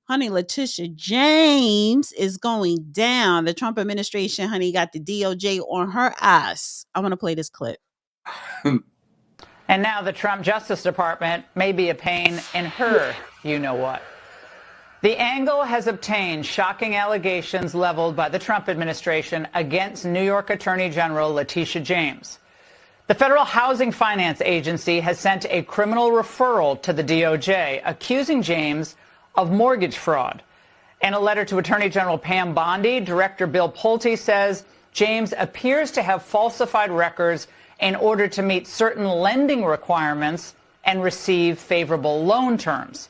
Honey, Letitia James is going down. The Trump administration, honey, got the DOJ on her ass. I want to play this clip. And now the Trump Justice Department may be a pain in her you-know-what. The angle has obtained shocking allegations leveled by the Trump administration against New York Attorney General Letitia James. The Federal Housing Finance Agency has sent a criminal referral to the DOJ accusing James of mortgage fraud. In a letter to Attorney General Pam Bondi, Director Bill Pulte says James appears to have falsified records in order to meet certain lending requirements and receive favorable loan terms.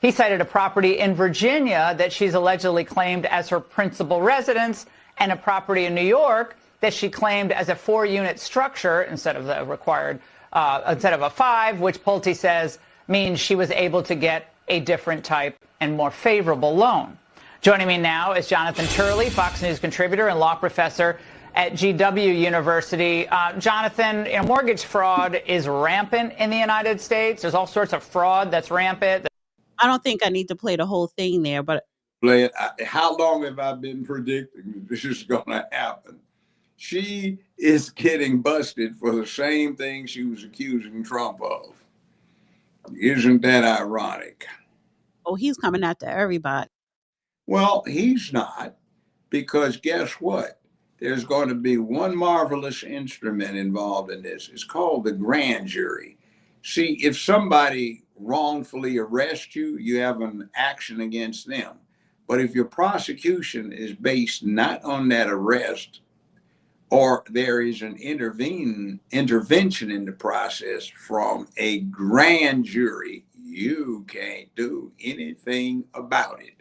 He cited a property in Virginia that she's allegedly claimed as her principal residence and a property in New York that she claimed as a 4-unit structure instead of the required, instead of a 5, which Pulte says means she was able to get a different type and more favorable loan. Joining me now is Jonathan Turley, Fox News contributor and law professor at GW University. Jonathan, mortgage fraud is rampant in the United States. There's all sorts of fraud that's rampant. I don't think I need to play the whole thing there, but play it. How long have I been predicting this is going to happen? She is getting busted for the same thing she was accusing Trump of. Isn't that ironic? oh, he's coming after everybody. Well, he's not, because guess what? There's going to be one marvelous instrument involved in this. It's called the grand jury. See, if somebody wrongfully arrests you, you have an action against them. But if your prosecution is based not on that arrest, or there is an intervention in the process from a grand jury, you can't do anything about it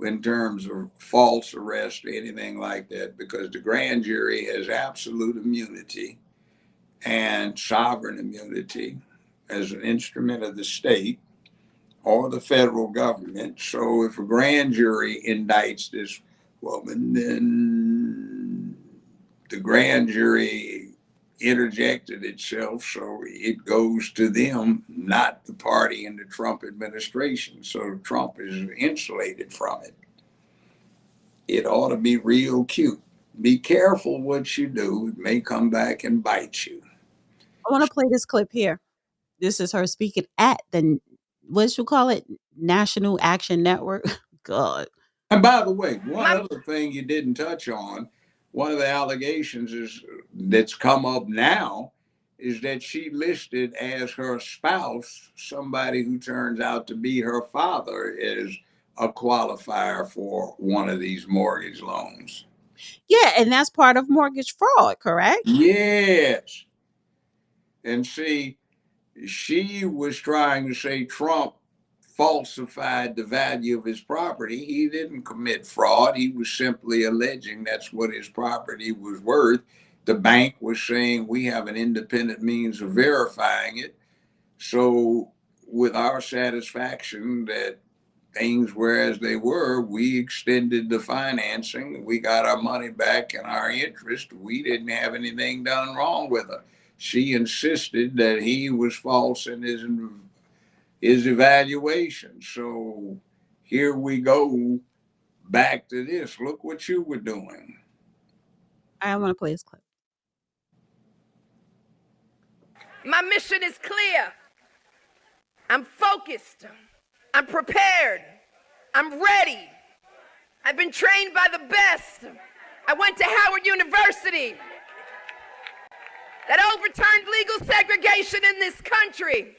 in terms of false arrest or anything like that, because the grand jury has absolute immunity and sovereign immunity as an instrument of the state or the federal government. So if a grand jury indicts this woman, then the grand jury interjected itself, so it goes to them, not the party in the Trump administration. So Trump is insulated from it. It ought to be real cute. Be careful what you do. It may come back and bite you. I want to play this clip here. This is her speaking at the, what you call it, National Action Network. God. And by the way, one other thing you didn't touch on, one of the allegations is that's come up now is that she listed as her spouse somebody who turns out to be her father as a qualifier for one of these mortgage loans. Yeah, and that's part of mortgage fraud, correct? Yes. And see, she was trying to say Trump falsified the value of his property. He didn't commit fraud. He was simply alleging that's what his property was worth. The bank was saying we have an independent means of verifying it. So with our satisfaction that things were as they were, we extended the financing. We got our money back and our interest. We didn't have anything done wrong with her. She insisted that he was false in his evaluation. So here we go back to this. Look what you were doing. I want to play this clip. My mission is clear. I'm focused. I'm prepared. I'm ready. I've been trained by the best. I went to Howard University that overturned legal segregation in this country.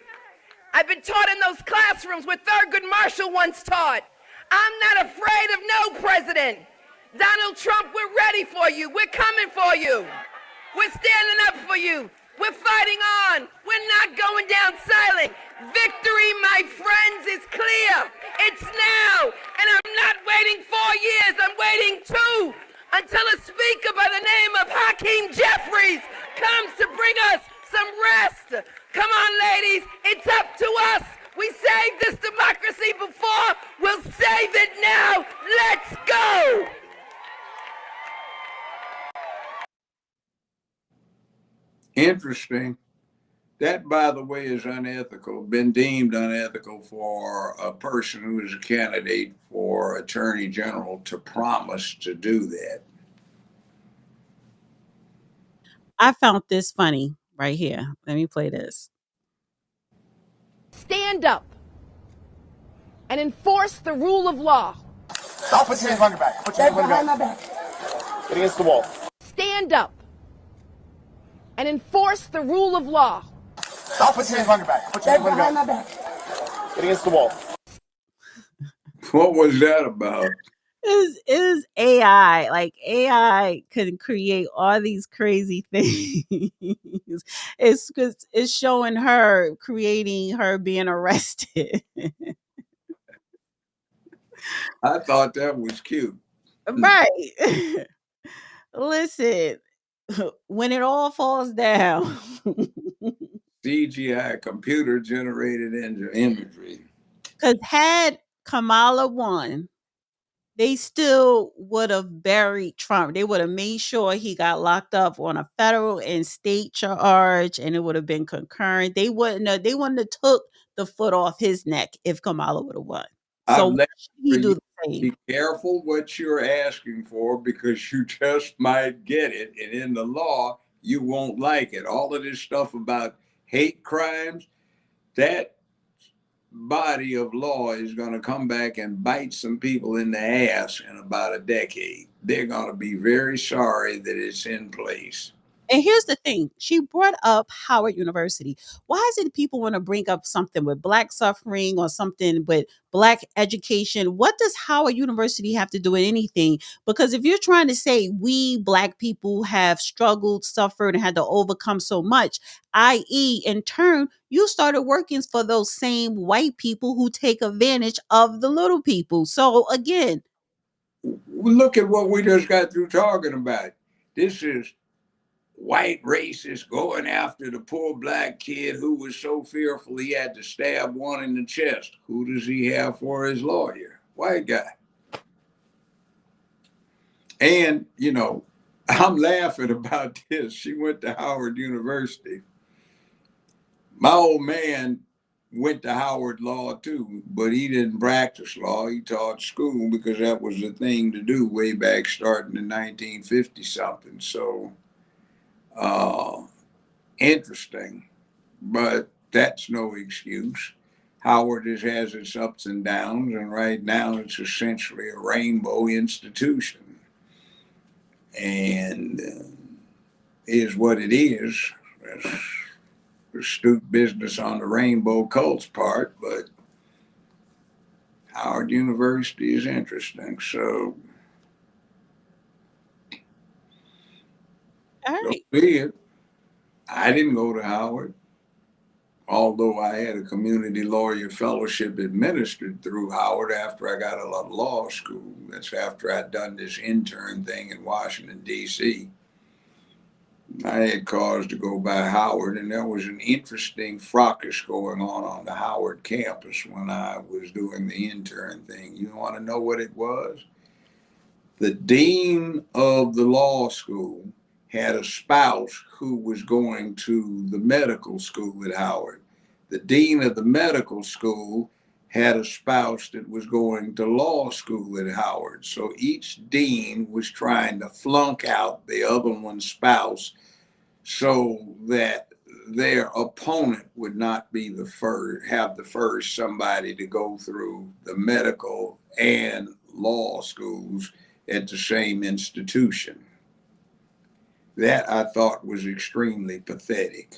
I've been taught in those classrooms where Thurgood Marshall once taught. I'm not afraid of no president. Donald Trump, we're ready for you. We're coming for you. We're standing up for you. We're fighting on. We're not going down silent. Victory, my friends, is clear. It's now. And I'm not waiting 4 years. I'm waiting 2 until a speaker by the name of Hakeem Jeffries comes to bring us some rest. Come on, ladies. It's up to us. We saved this democracy before. We'll save it now. Let's go. Interesting. That, by the way, is unethical, been deemed unethical for a person who is a candidate for attorney general to promise to do that. I found this funny right here. Let me play this. Stand up and enforce the rule of law. Stop, put your hands behind your back. Put your hands behind my back. Get against the wall. Stand up and enforce the rule of law. Stop, put your hands behind your back. Put your hands behind my back. Get against the wall. What was that about? Is AI. Like AI can create all these crazy things. It's showing her creating her being arrested. I thought that was cute. Right. Listen, when it all falls down, CGI, computer generated imagery. because had Kamala won, they still would have buried Trump. They would have made sure he got locked up on a federal and state charge, and it would have been concurrent. They wouldn't have took the foot off his neck if Kamala would have won. I've So why left should he for do you. the same? Be careful what you're asking for because you just might get it. And in the law, you won't like it. All of this stuff about hate crimes, that body of law is going to come back and bite some people in the ass in about a decade. They're going to be very sorry that it's in place. And here's the thing, she brought up Howard University. Why is it people want to bring up something with black suffering or something with black education? What does Howard University have to do with anything? Because if you're trying to say we black people have struggled, suffered, and had to overcome so much, i.e., in turn, you started working for those same white people who take advantage of the little people. So again, Look at what we just got through talking about. This is white racists going after the poor black kid who was so fearful he had to stab one in the chest. Who does he have for his lawyer? White guy. And, I'm laughing about this. She went to Howard University. My old man went to Howard Law too, but he didn't practice law. He taught school because that was the thing to do way back starting in 1950 something. So, uh, interesting, but that's no excuse. Howard has its ups and downs, and right now it's essentially a rainbow institution. And is what it is. It's astute business on the rainbow cult's part, but Howard University is interesting. So, all so right. be it. I didn't go to Howard, although I had a community lawyer fellowship administered through Howard after I got out of law school. That's after I'd done this intern thing in Washington, D.C. I had cause to go by Howard, and there was an interesting fracas going on the Howard campus when I was doing the intern thing. You want to know what it was? The dean of the law school had a spouse who was going to the medical school at Howard. The dean of the medical school had a spouse that was going to law school at Howard. So each dean was trying to flunk out the other one's spouse so that their opponent would not be have the first somebody to go through the medical and law schools at the same institution. That I thought was extremely pathetic.